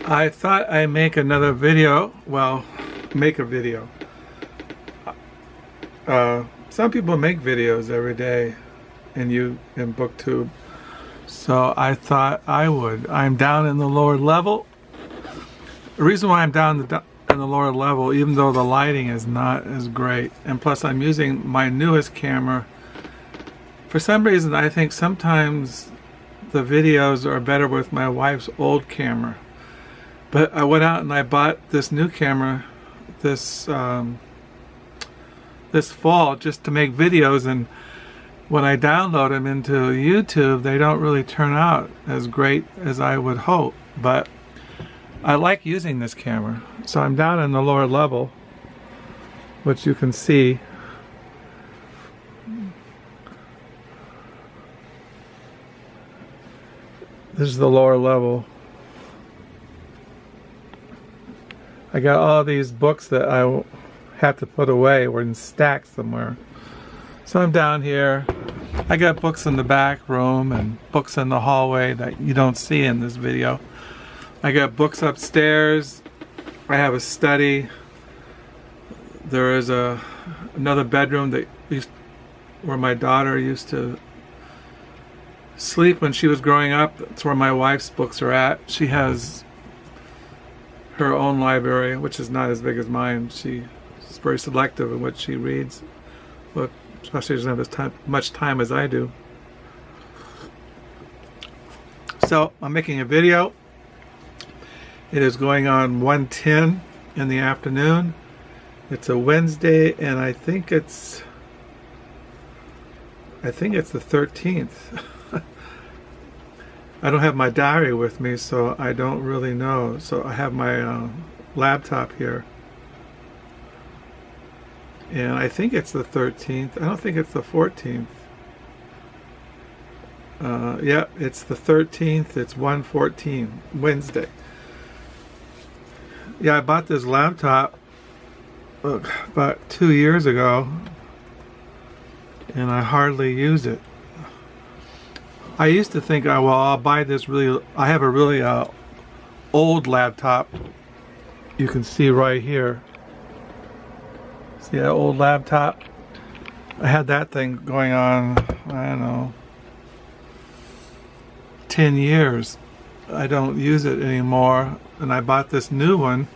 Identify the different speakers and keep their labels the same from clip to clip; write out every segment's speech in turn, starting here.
Speaker 1: I thought I'd make another video. Well, make a video. Some people make videos every day in BookTube. So I thought I would. I'm down in the lower level. The reason why I'm down in the lower level, even though the lighting is not as great, and plus I'm using my newest camera. For some reason, I think sometimes the videos are better with my wife's old camera. But I went out and I bought this new camera this fall just to make videos, and when I download them into YouTube, they don't really turn out as great as I would hope. But I like using this camera. So I'm down in the lower level, which you can see. This is the lower level. I got all these books that I have to put away. We're in stacks somewhere. So I'm down here. I got books in the back room and books in the hallway that you don't see in this video. I got books upstairs. I have a study. There is another bedroom where my daughter used to sleep when she was growing up. That's where my wife's books are at. She has her own library, which is not as big as mine. She's very selective in what she reads, but especially she doesn't have as much time as I do. So I'm making a video. It is going on 1:10 in the afternoon. It's a Wednesday, and I think it's the 13th. I don't have my diary with me, so I don't really know. So I have my laptop here. And I think it's the 13th. I don't think it's the 14th. Yeah, it's the 13th. It's 1:14, Wednesday. Yeah, I bought this laptop about 2 years ago, and I hardly use it. I used to think, I'll buy this I have a really old laptop. You can see right here. See that old laptop? I had that thing going on, I don't know, 10 years. I don't use it anymore, and I bought this new one.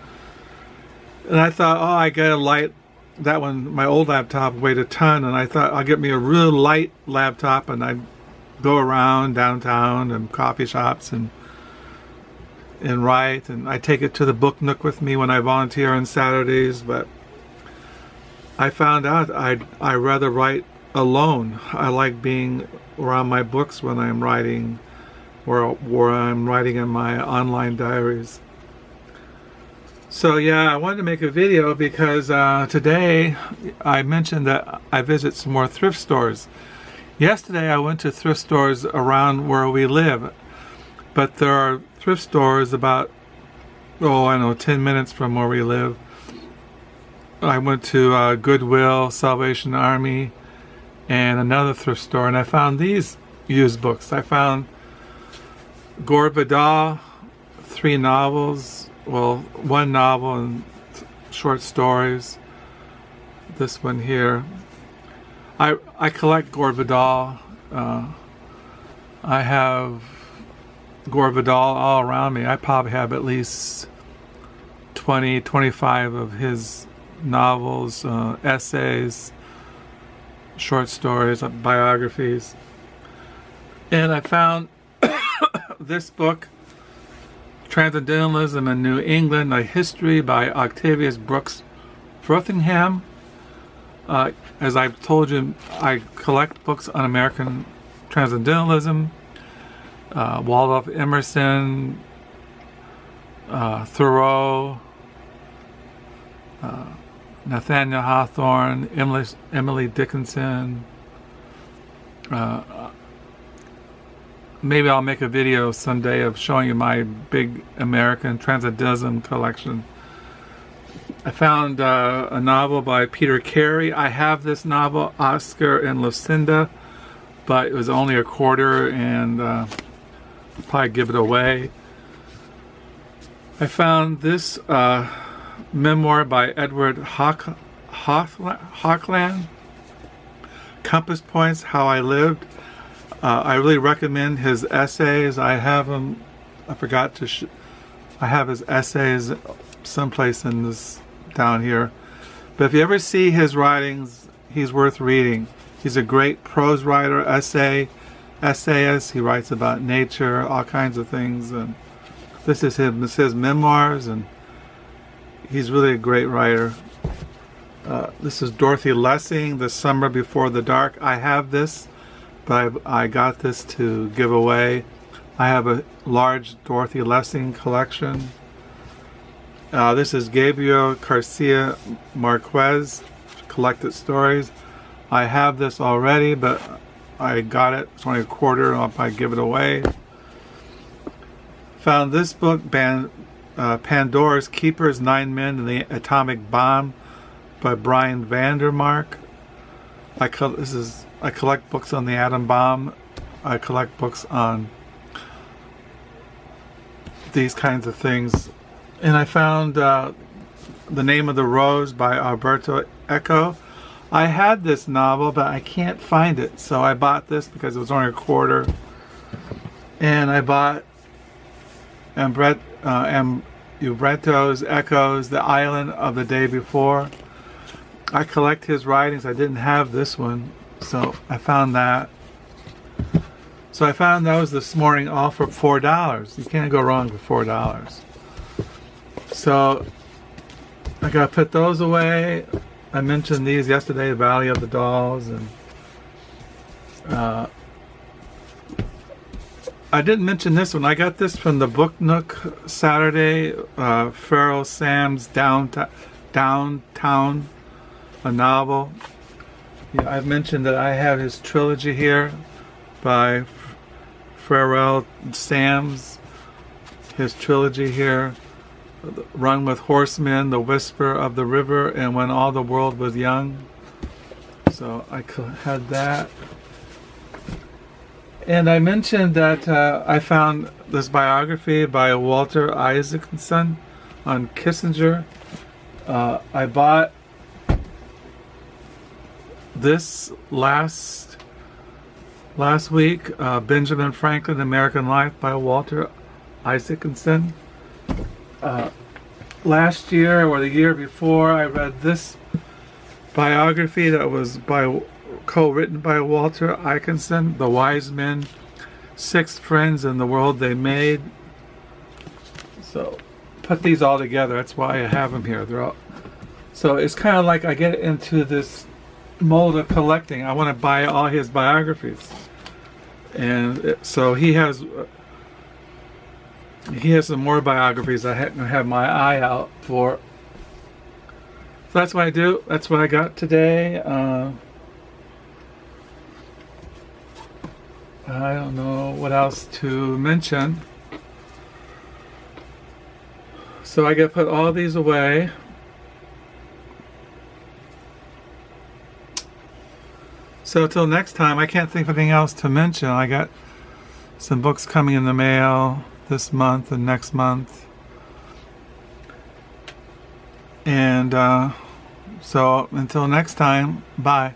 Speaker 1: And I thought, I got a light. That one, my old laptop, weighed a ton, and I thought I'll get me a real light laptop, and I'd go around downtown and coffee shops and write, and I take it to the book nook with me when I volunteer on Saturdays. But I found out I rather write alone. I like being around my books when I'm writing, where I'm writing in my online diaries. So yeah, I wanted to make a video because today I mentioned that I visit some more thrift stores. Yesterday I went to thrift stores around where we live, but there are thrift stores about, 10 minutes from where we live. I went to Goodwill, Salvation Army, and another thrift store, and I found these used books. I found Gore Vidal, 3 novels, one novel and short stories. This one here. I collect Gore Vidal. I have Gore Vidal all around me. I probably have at least 20, 25 of his novels, essays, short stories, biographies. And I found this book, Transcendentalism in New England, A History by Octavius Brooks Frothingham. As I've told you, I collect books on American Transcendentalism, Waldorf Emerson, Thoreau, Nathaniel Hawthorne, Emily Dickinson. Maybe I'll make a video someday of showing you my big American Transcendentalism collection. I found a novel by Peter Carey. I have this novel, Oscar and Lucinda, but it was only a quarter, and I'll probably give it away. I found this memoir by Edward Hochland, Compass Points, How I Lived. I really recommend his essays. I have them. I forgot to. I have his essays someplace in this down here. But if you ever see his writings, he's worth reading. He's a great prose writer, essayist. He writes about nature, all kinds of things. And this is his memoirs, and he's really a great writer. This is Dorothy Lessing, The Summer Before the Dark. I have this, but I got this to give away. I have a large Dorothy Lessing collection. This is Gabriel Garcia Marquez, Collected Stories. I have this already, but I got it. It's only a quarter, and I'll probably give it away. Found this book, Pandora's Keepers, 9 Men and the Atomic Bomb by Brian Vandermark. I collect books on the atom bomb. I collect books on these kinds of things. And I found The Name of the Rose by Alberto Eco. I had this novel, but I can't find it. So I bought this because it was only a quarter. And I bought Umberto Eco's The Island of the Day Before. I collect his writings. I didn't have this one, so I found that. So I found those this morning, all for $4. You can't go wrong with $4. So I gotta put those away. I mentioned these yesterday, Valley of the Dolls, and I didn't mention this one. I got this from the Book Nook Saturday, Pharoah Sam's Downtown, a novel. Yeah, I've mentioned that I have his trilogy here by Pharoah Sam's, his trilogy here. Run with Horsemen, The Whisper of the River, and When All the World Was Young. So I had that. And I mentioned that I found this biography by Walter Isaacson on Kissinger. I bought this last week, Benjamin Franklin, American Life by Walter Isaacson. Last year or the year before, I read this biography that was co-written by Walter Isaacson, The Wise Men, 6 Friends in the World They Made. So put these all together. That's why I have them here. So it's kind of like I get into this mold of collecting. I want to buy all his biographies, and so he has some more biographies I have my eye out for. So that's what I do. That's what I got today. I don't know what else to mention. So I got to put all these away. So till next time, I can't think of anything else to mention. I got some books coming in the mail this month and next month. And so until next time, bye.